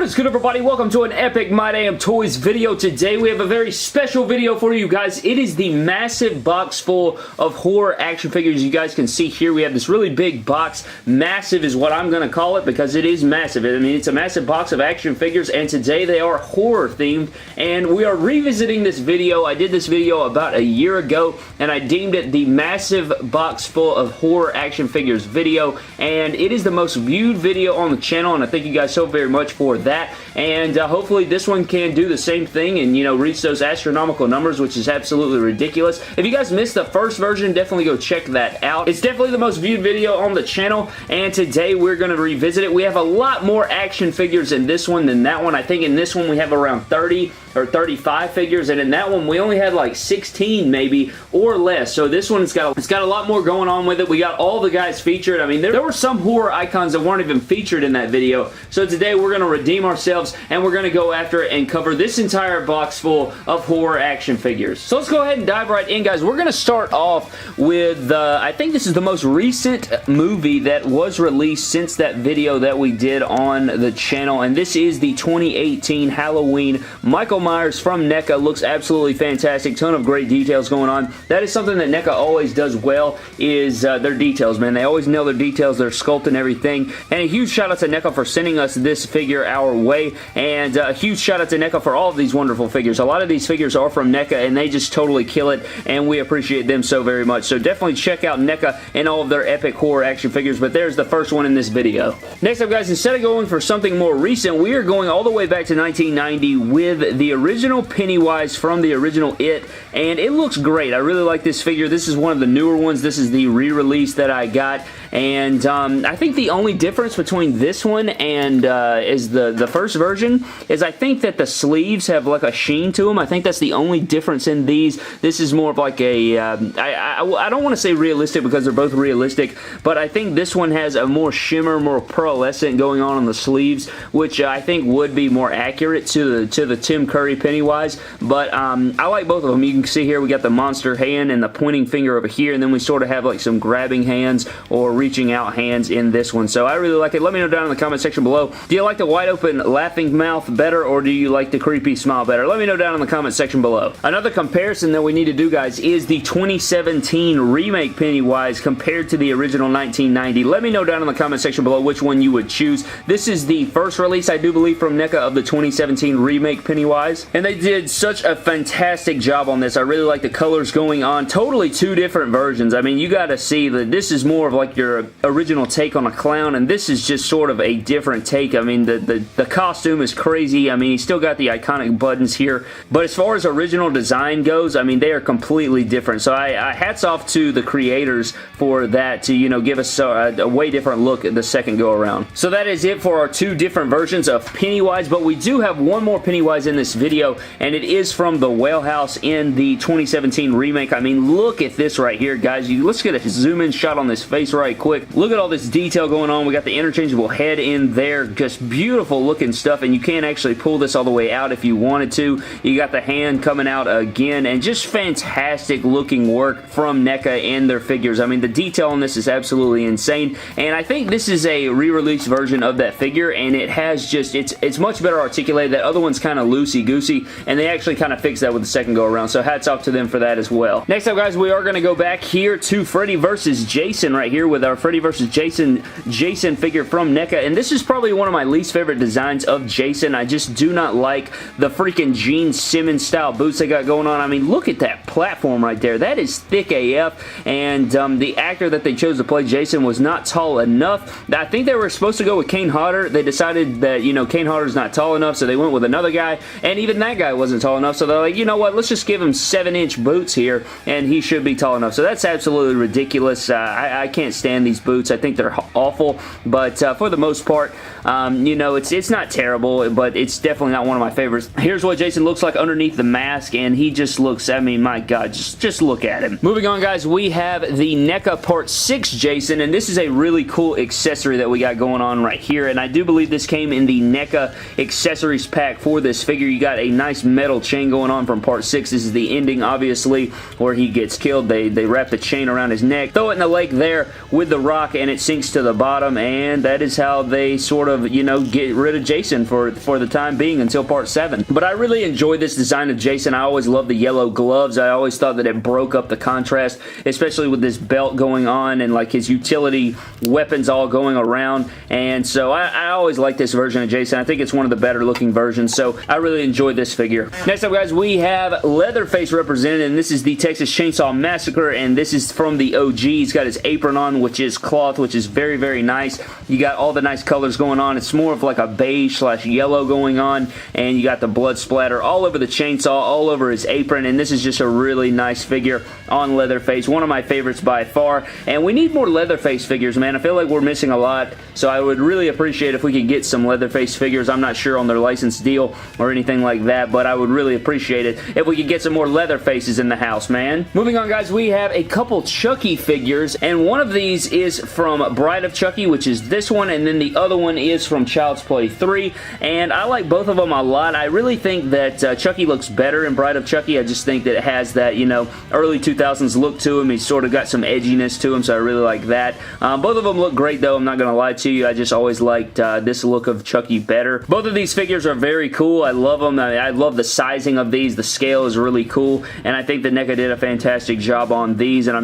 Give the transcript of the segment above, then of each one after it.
What is good, everybody? Welcome to an epic My Damn Toys video. Today we have a very special video for you guys. It is the massive box full of horror action figures. You guys can see here we have this really big box. Massive is what I'm going to call it because it is massive. I mean, it's a massive box of action figures, and today they are horror themed, and we are revisiting this video. I did this video about a year ago, and I deemed it the massive box full of horror action figures video, and it is the most viewed video on the channel, and I thank you guys so very much for that. And hopefully this one can do the same thing and, you know, reach those astronomical numbers, which is absolutely ridiculous. If you guys missed the first version, definitely go check that out. It's definitely the most viewed video on the channel, and today we're going to revisit it. We have a lot more action figures in this one than that one. I think in this one we have around 30 or 35 figures, and in that one we only had like 16 maybe or less. So this one's got a lot more going on with it. We got all the guys featured. I mean, there were some horror icons that weren't even featured in that video. So today we're going to redeem ourselves, and we're going to go after it and cover this entire box full of horror action figures. So let's go ahead and dive right in, guys. We're going to start off with, I think this is the most recent movie that was released since that video that we did on the channel, and this is the 2018 Halloween Michael Myers from NECA. Looks absolutely fantastic. Ton of great details going on. That is something that NECA always does well, is their details, man. They always nail their details, their sculpt and everything. And a huge shout out to NECA for sending us this figure our way, and a huge shout out to NECA for all of these wonderful figures. A lot of these figures are from NECA, and they just totally kill it, and we appreciate them so very much. So definitely check out NECA and all of their epic horror action figures, but there's the first one in this video. Next up, guys, instead of going for something more recent, we are going all the way back to 1990 with the original Pennywise from the original It, and it looks great. I really like this figure. This is one of the newer ones. This is the re-release that I got, and I think the only difference between this one and is the first version is I think that the sleeves have like a sheen to them. I think that's the only difference in these. This is more of like a I don't want to say realistic because they're both realistic, but I think this one has a more shimmer, more pearlescent going on the sleeves, which I think would be more accurate to the Tim Curry Pennywise. But I like both of them. You can see here we got the monster hand and the pointing finger over here, and then we sort of have like some grabbing hands or reaching out hands in this one. So I really like it. Let me know down in the comment section below. Do you like the wide open laughing mouth better, or do you like the creepy smile better? Let me know down in the comment section below. Another comparison that we need to do, guys, is the 2017 remake Pennywise compared to the original 1990. Let me know down in the comment section below which one you would choose. This is the first release, I do believe, from NECA of the 2017 remake Pennywise, and they did such a fantastic job on this. I really like the colors going on. Totally two different versions. I mean, you got to see that this is more of like your original take on a clown, and this is just sort of a different take. I mean, the costume is crazy. I mean, he's still got the iconic buttons here, but as far as original design goes, I mean, they are completely different. So I hats off to the creators for that, to, you know, give us a way different look the second go around. So that is it for our two different versions of Pennywise, but we do have one more Pennywise in this video, and it is from the Well House in the 2017 remake. I mean, look at this right here, guys. Let's get a zoom in shot on this face right quick. Look at all this detail going on. We got the interchangeable head in there. Just beautiful looking stuff, and you can actually pull this all the way out if you wanted to. You got the hand coming out again, and just fantastic looking work from NECA and their figures. I mean, the detail on this is absolutely insane, and I think this is a re-release version of that figure, and it has just, it's much better articulated. That other one's kind of loosey-goosey, and they actually kind of fixed that with the second go around, so hats off to them for that as well. Next up, guys, we are going to go back here to Freddy vs. Jason right here with our Freddy vs. Jason figure from NECA, and this is probably one of my least favorite designs of Jason. I just do not like the freaking Gene Simmons style boots they got going on. I mean, look at that platform right there. That is thick AF, and the actor that they chose to play Jason was not tall enough. I think they were supposed to go with Kane Hodder. They decided that, you know, Kane Hodder's not tall enough, so they went with another guy, and even that guy wasn't tall enough, so they're like, you know what, let's just give him 7-inch boots here, and he should be tall enough. So that's absolutely ridiculous. I can't stand these boots. I think they're awful, but for the most part, you know, it's not terrible, but it's definitely not one of my favorites. Here's what Jason looks like underneath the mask, and he just looks, I mean, my God, just look at him. Moving on, guys, we have the NECA Part 6 Jason, and this is a really cool accessory that we got going on right here, and I do believe this came in the NECA accessories pack for this figure. You got a nice metal chain going on from part 6. This is the ending, obviously, where he gets killed. They wrap the chain around his neck, throw it in the lake there with the rock, and it sinks to the bottom, and that is how they sort of, you know, get rid of Jason for the time being until part 7. But I really enjoyed this design of Jason. I always loved the yellow gloves. I always thought that it broke up the contrast, especially with this belt going on and like his utility weapons all going around. And so I always like this version of Jason. I think it's one of the better looking versions, so I really enjoyed this figure. Next up, guys, we have Leatherface represented, and this is the Texas Chainsaw Massacre, and this is from the OG. He's got his apron on, which is cloth, which is very, very nice. You got all the nice colors going on. It's more of like a beige / yellow going on, and you got the blood splatter all over the chainsaw, all over his apron, and this is just a really nice figure on Leatherface. One of my favorites by far, and we need more Leatherface figures, man. I feel like we're missing a lot, so I would really appreciate if we could get some Leatherface figures. I'm not sure on their license deal or anything like that, but I would really appreciate it if we could get some more Leatherfaces in the house, man. Moving on, guys, we have a couple Chucky figures, and one of these is from Bride of Chucky, which is this one, and then the other one is from Child's Play 3, and I like both of them a lot. I really think that Chucky looks better in Bride of Chucky. I just think that it has that, you know, early 2000s look to him. He's sort of got some edginess to him, so I really like that. Both of them look great, though. I'm not going to lie to you. I just always liked this look of Chucky better. Both of these figures are very cool. I love them. I love the sizing of these. The scale is really cool, and I think that NECA did a fantastic job on these, and I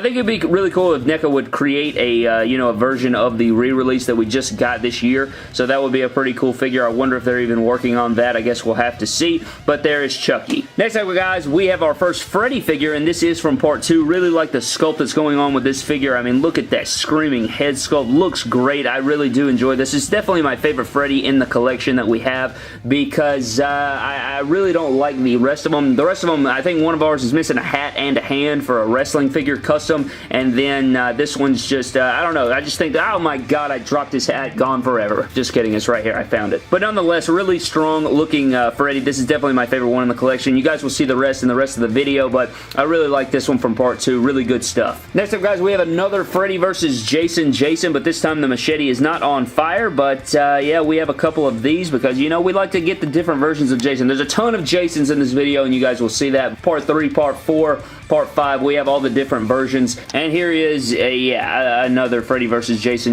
think it'd be really cool if NECA would create a, you know, a version of the re-release that we just got this year, so that would be a pretty cool figure. I wonder if they're even working on that. I guess we'll have to see, but there is Chucky. Next up, guys, we have our first Freddy figure, and this is from part 2. Really like the sculpt that's going on with this figure. I mean, look at that screaming head sculpt. Looks great. I really do enjoy this. It's definitely my favorite Freddy in the collection that we have, because I really don't like the rest of them. The rest of them, I think one of ours is missing a hat and a hand for a wrestling figure custom, and then this one's just, I don't know, I just think that, oh my god, I dropped his hat, gone forever. Just kidding, it's right here, I found it. But nonetheless, really strong looking Freddy. This is definitely my favorite one in the collection. You guys will see the rest in the rest of the video, but I really like this one from part 2. Really good stuff. Next up, guys, we have another Freddy versus Jason, but this time the machete is not on fire, but yeah, we have a couple of these because, you know, we like to get the different versions of Jason. There's a ton of Jasons in this video, and you guys will see that. Part 3, Part 4, Part 5, we have all the different versions, and here is another Freddy versus Jason.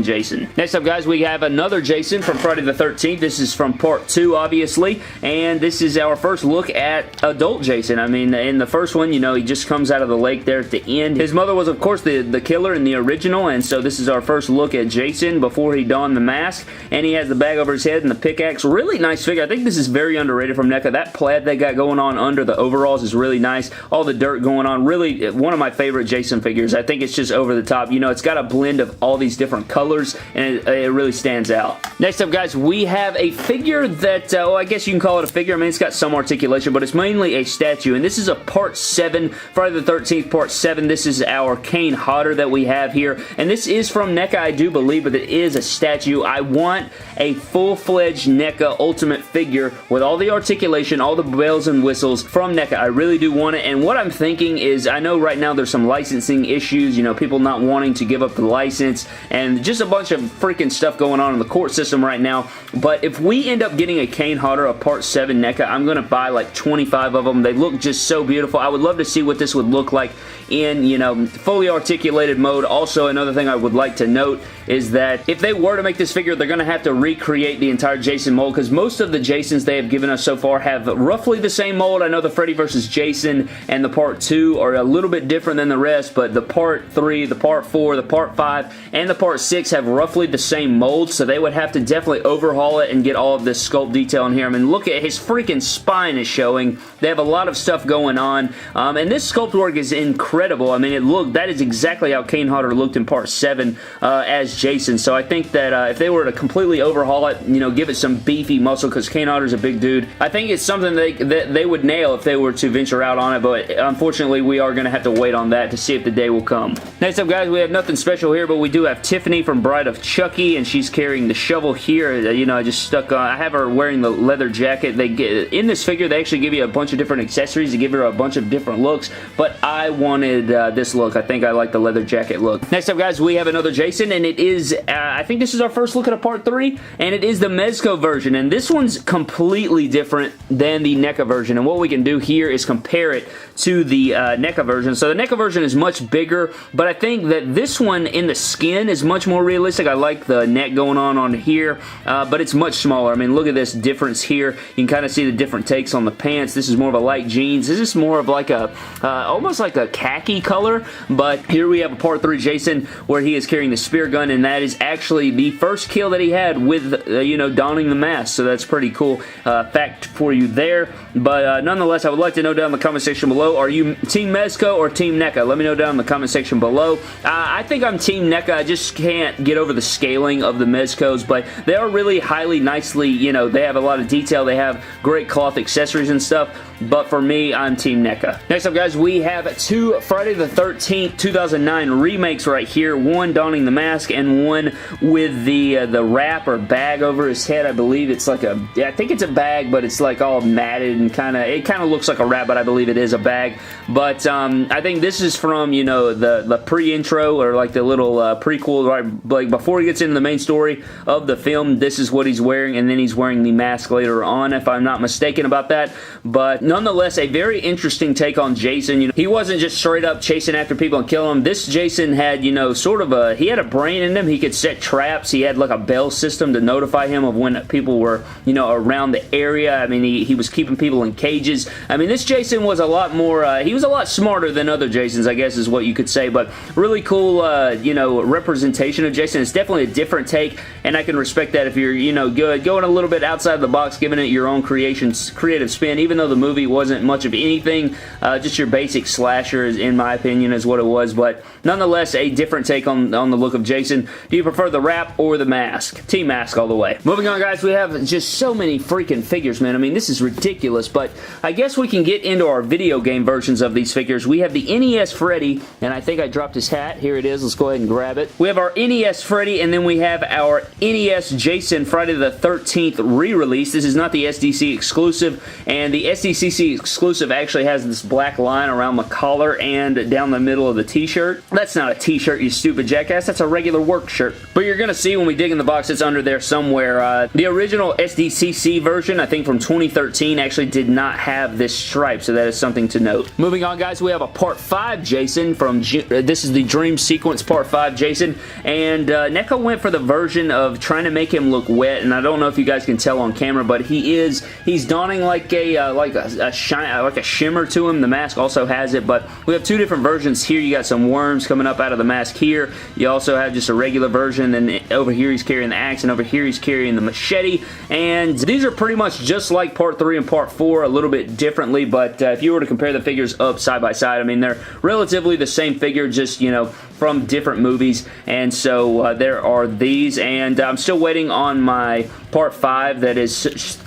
Next up, guys, we have another Jason from Friday the 13th. This is from Part 2, obviously, and this is our first look at adult Jason. I mean, in the first one, you know, he just comes out of the lake there at the end. His mother was, of course, the killer in the original, and so this is our first look at Jason before he donned the mask, and he has the bag over his head and the pickaxe. Really nice figure. I think this is very underrated from NECA. That plaid they got going on under the overalls is really nice. All the dirt going on. Really one of my favorite Jason figures. I think it's just over the top. You know, it's got a blend of all these different colors, and it really stands out. Next up, guys, we have a figure that, well, I guess you can call it a figure. I mean, it's got some articulation, but it's mainly a statue, and this is a Part 7, Friday the 13th, Part 7. This is our Kane Hodder that we have here, and this is from NECA, I do believe, but it is a statue. I want a full-fledged NECA Ultimate figure with all the articulation, all the bells and whistles from NECA. I really do want it, and what I'm thinking is, I know right now there's some licensing issues, you know, people not wanting to give up the license, and just a bunch of freaking stuff going on in the court system right now, but if we end up getting a Kane Hodder, a Part 7 NECA, I'm going to buy like 25 of them. They look just so beautiful. I would love to see what this would look like in, you know, fully articulated mode. Also, another thing I would like to note is that if they were to make this figure, they're going to have to recreate the entire Jason mold, because most of the Jasons they have given us so far have roughly the same mold. I know the Freddy vs. Jason and the Part 2 are a little bit different than the rest, but the Part 3, the Part 4, the Part 5, and the Part 6 have roughly the same mold, so they would have to definitely overhaul it and get all of this sculpt detail in here. I mean, look at his freaking spine is showing. They have a lot of stuff going on, and this sculpt work is incredible. I mean, that is exactly how Kane Hodder looked in Part 7 as Jason, so I think that if they were to completely overhaul it, you know, give it some beefy muscle, because Kane Hodder's a big dude, I think it's something that they would nail if they were to venture out on it, but unfortunately, we are going to have to wait on that to see if the day will come. Next up, guys, we have nothing special here, but we do have Tiffany from Bride of Chucky, and she's carrying the shovel here. You know, I just stuck on, I have her wearing the leather jacket. They get in this figure, they actually give you a bunch of different accessories to give her a bunch of different looks, but I wanted this look. I think I like the leather jacket look. Next up, guys, we have another Jason, and it it is, I think this is our first look at a Part 3, and it is the Mezco version, and this one's completely different than the NECA version, and what we can do here is compare it to the NECA version. So the NECA version is much bigger, but I think that this one in the skin is much more realistic. I like the neck going on here, but it's much smaller. I mean, look at this difference here. You can kind of see the different takes on the pants. This is more of a light jeans. This is more of like a, almost like a khaki color, but here we have a Part 3 Jason where he is carrying the spear gun, and that is actually the first kill that he had with, you know, donning the mask, so that's pretty cool fact for you there. But nonetheless, I would like to know down in the comment section below, are you Team Mezco or Team NECA? Let me know down in the comment section below. I think I'm Team NECA. I just can't get over the scaling of the Mezcos, but they are really highly, nicely, you know, they have a lot of detail. They have great cloth accessories and stuff, but for me, I'm Team NECA. Next up, guys, we have two Friday the 13th, 2009 remakes right here. One donning the mask and one with the wrap or bag over his head. I believe it's like a, yeah, I think it's a bag, but it's like all matted and it kind of looks like a wrap, but I believe it is a bag. But I think this is from, you know, the pre-intro or like the little prequel, right? Like before he gets into the main story of the film, this is what he's wearing, and then he's wearing the mask later on, if I'm not mistaken about that. But nonetheless, a very interesting take on Jason. You know, he wasn't just straight up chasing after people and killing them. This Jason had, you know, sort of he had a brain in him. He could set traps. He had like a bell system to notify him of when people were, you know, around the area. I mean, he was keeping people in cages. I mean, this Jason was a lot more, he was a lot smarter than other Jasons, I guess is what you could say, but really cool, you know, representation of Jason. It's definitely a different take, and I can respect that if you're, you know, good, going a little bit outside the box, giving it your own creative spin, even though the movie wasn't much of anything, just your basic slasher, in my opinion, is what it was, but nonetheless, a different take on the look of Jason. Do you prefer the wrap or the mask? Team Mask all the way. Moving on, guys, we have just so many freaking figures, man. I mean, this is ridiculous, but I guess we can get into our video game versions of these figures. We have the NES Freddy, and I think I dropped his hat. Here it is. Let's go ahead and grab it. We have our NES Freddy, and then we have our NES Jason Friday the 13th re-release. This is not the SDC exclusive, and the SDCC exclusive actually has this black line around the collar and down the middle of the t-shirt. That's not a t-shirt, you stupid jackass. That's a regular work shirt. But you're going to see when we dig in the box, it's under there somewhere. The original SDCC version, I think from 2013, actually did not have this stripe, so that is something to note. Moving on, guys, we have a Part 5 Jason from, this is the Dream Sequence Part 5 Jason, and NECA went for the version of trying to make him look wet, and I don't know if you guys can tell on camera, but he's donning like a shimmer to him. The mask also has it, but we have two different versions here. You got some worms coming up out of the mask here. You also have just a regular version, and over here he's carrying the axe, and over here he's carrying the machete, and these are pretty much just like Part 3 and Part 4, a little bit differently, but if you were to compare the figures up side by side, I mean, they're relatively the same figure, just, you know, from different movies, and so there are these, and I'm still waiting on my Part 5 that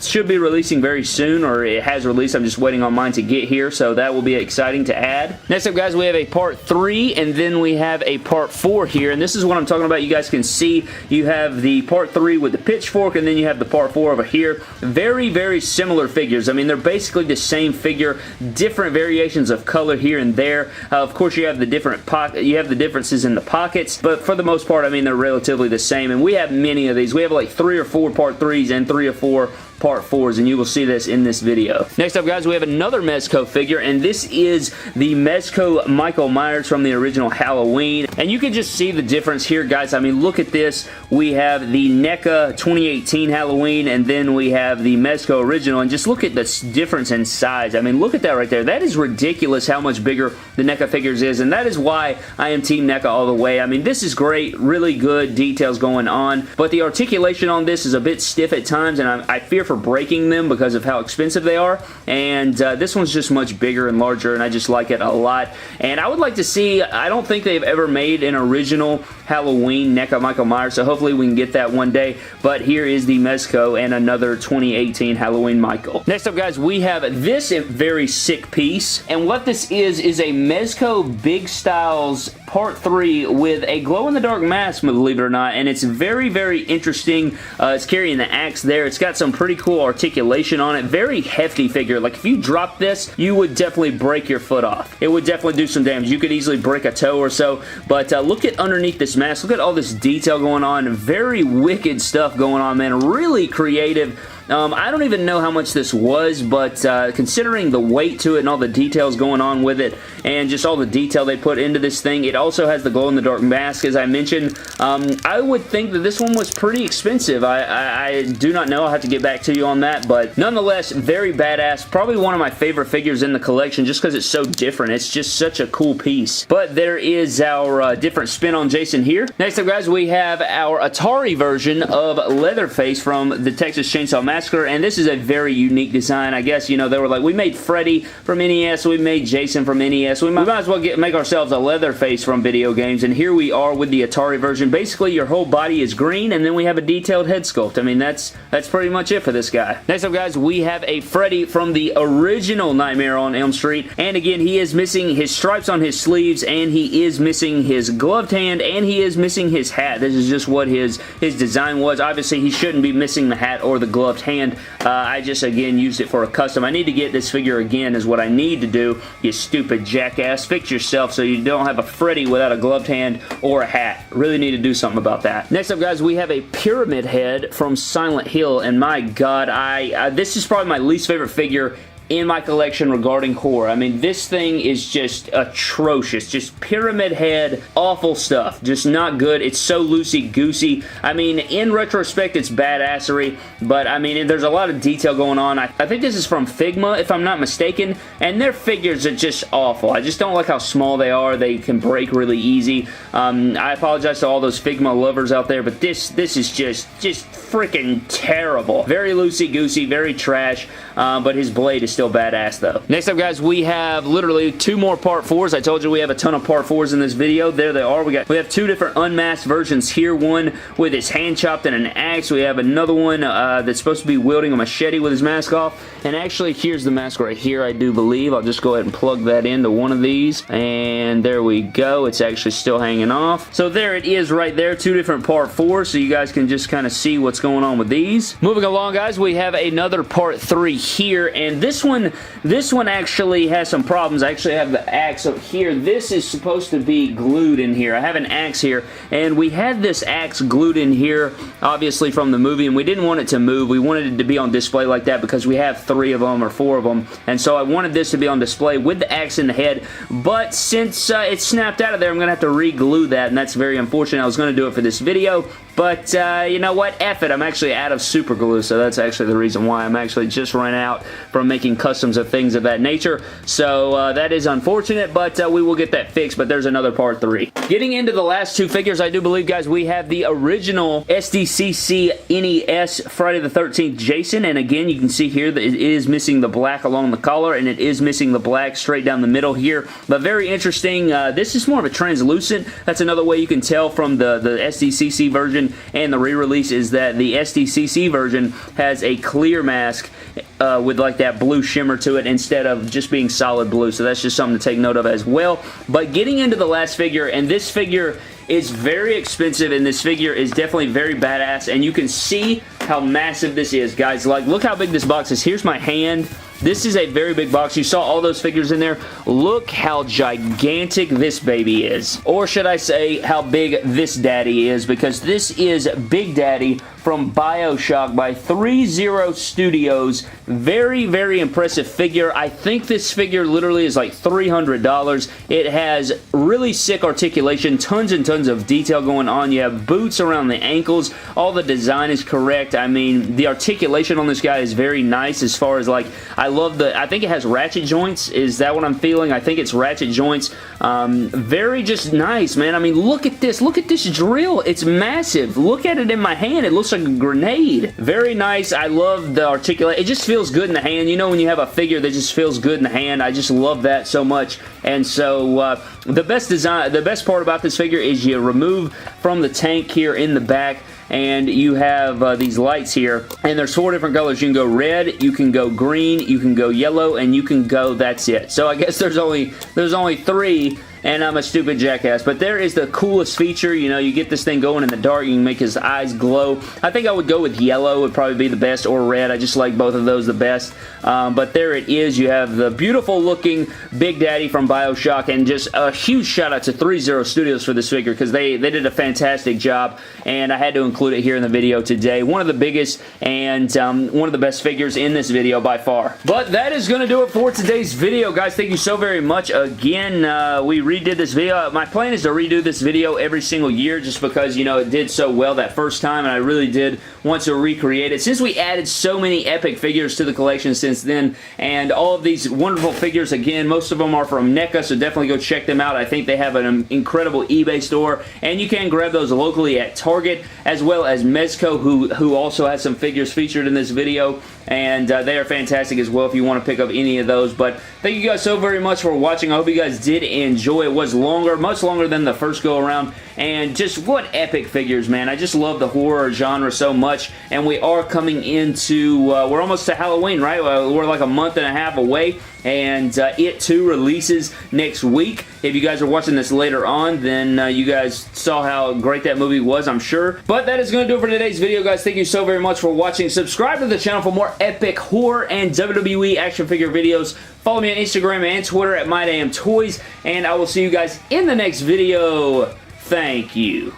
should be releasing very soon, or it has released. I'm just waiting on mine to get here, so that will be exciting to add. Next up, guys, we have a Part 3, and then we have a Part 4 here, and this is what I'm talking about. You guys can see you have the Part 3 with the pitchfork, and then you have the Part 4 over here. Very, very similar figures. I mean, they're basically the same figure, different variations of color here and there. Of course, you have the differences in the pockets, but for the most part, I mean, they're relatively the same, and we have many of these. We have like 3 or 4 Part 3s and 3 or 4 Part 4s, and you will see this in this video. Next up, guys, we have another Mezco figure, and this is the Mezco Michael Myers from the original Halloween, and you can just see the difference here, guys. I mean, look at this. We have the NECA 2018 Halloween, and then we have the Mezco original, and just look at the difference in size. I mean, look at that right there. That is ridiculous how much bigger the NECA figures is, and that is why I am Team NECA all the way. I mean, this is great, really good details going on, but the articulation on this is a bit stiff at times, and I fear for breaking them because of how expensive they are, and this one's just much bigger and larger, and I just like it a lot. And I would like to see, I don't think they've ever made an original Halloween NECA Michael Myers, so hopefully we can get that one day, but here is the Mezco and another 2018 Halloween Michael. Next up, guys, we have this very sick piece, and what this is a Mezco Big Styles part 3 with a glow-in-the-dark mask, believe it or not, and it's very, very interesting. It's carrying the axe there. It's got some pretty cool articulation on it. Very hefty figure. Like, if you drop this, you would definitely break your foot off. It would definitely do some damage. You could easily break a toe or so, but look at underneath this mask. Look at all this detail going on. Very wicked stuff going on, man. Really creative. I don't even know how much this was, but considering the weight to it and all the details going on with it and just all the detail they put into this thing, it also has the glow-in-the-dark mask, as I mentioned. I would think that this one was pretty expensive. I do not know. I'll have to get back to you on that, but nonetheless, very badass. Probably one of my favorite figures in the collection just because it's so different. It's just such a cool piece. But there is our different spin on Jason here. Next up, guys, we have our Atari version of Leatherface from the Texas Chainsaw Massacre, and this is a very unique design. I guess, you know, they were like, we made Freddy from NES, we made Jason from NES, we might as well make ourselves a Leatherface from video games, and here we are with the Atari version. Basically, your whole body is green, and then we have a detailed head sculpt. I mean, that's pretty much it for this guy. Next up, guys, we have a Freddy from the original Nightmare on Elm Street, and again, he is missing his stripes on his sleeves, and he is missing his gloved hand, and he is missing his hat. This is just what his design was. Obviously, he shouldn't be missing the hat or the gloved hand. I just, again, used it for a custom. I need to get this figure again is what I need to do, you stupid jackass. Fix yourself so you don't have a Freddy without a gloved hand or a hat. Really need to do something about that. Next up, guys, we have a Pyramid Head from Silent Hill, and my God, this is probably my least favorite figure in my collection regarding horror. I mean, this thing is just atrocious. Just Pyramid Head, awful stuff. Just not good. It's so loosey-goosey. I mean, in retrospect, it's badassery, but I mean, there's a lot of detail going on. I think this is from Figma, if I'm not mistaken, and their figures are just awful. I just don't like how small they are. They can break really easy. I apologize to all those Figma lovers out there, but this is just freaking terrible. Very loosey-goosey, very trash, but his blade is still badass though. Next up, guys, we have literally 2 more Part 4s. I told you we have a ton of Part 4s in this video. There they are. We have 2 different unmasked versions here. One with his hand chopped and an axe. We have another one that's supposed to be wielding a machete with his mask off. And actually, here's the mask right here, I do believe. I'll just go ahead and plug that into one of these. And there we go. It's actually still hanging off. So there it is right there. 2 different Part 4s, so you guys can just kind of see what's going on with these. Moving along, guys, we have another Part 3 here. And this one actually has some problems. I actually have the axe up here. This is supposed to be glued in here. I have an axe here, and we had this axe glued in here, obviously from the movie, and we didn't want it to move. We wanted it to be on display like that because we have 3 of them or 4 of them, and so I wanted this to be on display with the axe in the head, but since it snapped out of there, I'm going to have to re-glue that, and that's very unfortunate. I was going to do it for this video, but you know what? F it. I'm actually out of super glue, so that's actually the reason why. I'm actually just run out from making customs of things of that nature, so that is unfortunate, but we will get that fixed, but there's another Part 3. Getting into the last 2 figures, I do believe, guys, we have the original SDCC NES Friday the 13th Jason, and again, you can see here that it is missing the black along the collar, and it is missing the black straight down the middle here, but very interesting. This is more of a translucent. That's another way you can tell from the SDCC version and the re-release is that the SDCC version has a clear mask with like that blue shimmer to it instead of just being solid blue, so that's just something to take note of as well. But getting into the last figure, and this figure is very expensive, and this figure is definitely very badass, and you can see how massive this is, guys. Like, look how big this box is. Here's my hand. This is a very big box. You saw all those figures in there. Look how gigantic this baby is. Or should I say how big this daddy is, because this is Big Daddy from BioShock by 3-0 Studios. Very, very impressive figure. I think this figure literally is like $300. It has really sick articulation, tons and tons of detail going on. You have boots around the ankles. All the design is correct. I mean, the articulation on this guy is very nice as far as like, I think it has ratchet joints. Is that what I'm feeling? I think it's ratchet joints. Very just nice, man. I mean, look at this. Look at this drill. It's massive. Look at it in my hand. It looks like a grenade. Very nice. I love the articulation. It just feels good in the hand. You know when you have a figure that just feels good in the hand? I just love that so much. And so the best part about this figure is you remove from the tank here in the back, and you have these lights here, and there's 4 different colors. You can go red, you can go green, you can go yellow, and you can go, that's it. So I guess there's only 3, and I'm a stupid jackass. But there is the coolest feature. You know, you get this thing going in the dark. You can make his eyes glow. I think I would go with yellow would probably be the best, or red. I just like both of those the best. But there it is. You have the beautiful looking Big Daddy from BioShock, and just a huge shout out to 3-0 Studios for this figure, because they did a fantastic job, and I had to include it here in the video today. One of the biggest and one of the best figures in this video by far. But that is going to do it for today's video, guys. Thank you so very much. Again, we redid this video. My plan is to redo this video every single year, just because, you know, it did so well that first time, and I really did want to recreate it. Since we added so many epic figures to the collection since then, and all of these wonderful figures, again, most of them are from NECA, so definitely go check them out. I think they have an incredible eBay store, and you can grab those locally at Target, as well as Mezco, who also has some figures featured in this video, and they are fantastic as well if you want to pick up any of those. But thank you guys so very much for watching. I hope you guys did enjoy. It was longer, much longer than the first go around, and just what epic figures, man. I just love the horror genre so much, and we are coming into, we're almost to Halloween, right? We're like a month and a half away, and It 2 releases next week. If you guys are watching this later on, then you guys saw how great that movie was, I'm sure. But that is going to do it for today's video, guys. Thank you so very much for watching. Subscribe to the channel for more epic horror and WWE action figure videos. Follow me on Instagram and Twitter at MyDamnToys, and I will see you guys in the next video. Thank you.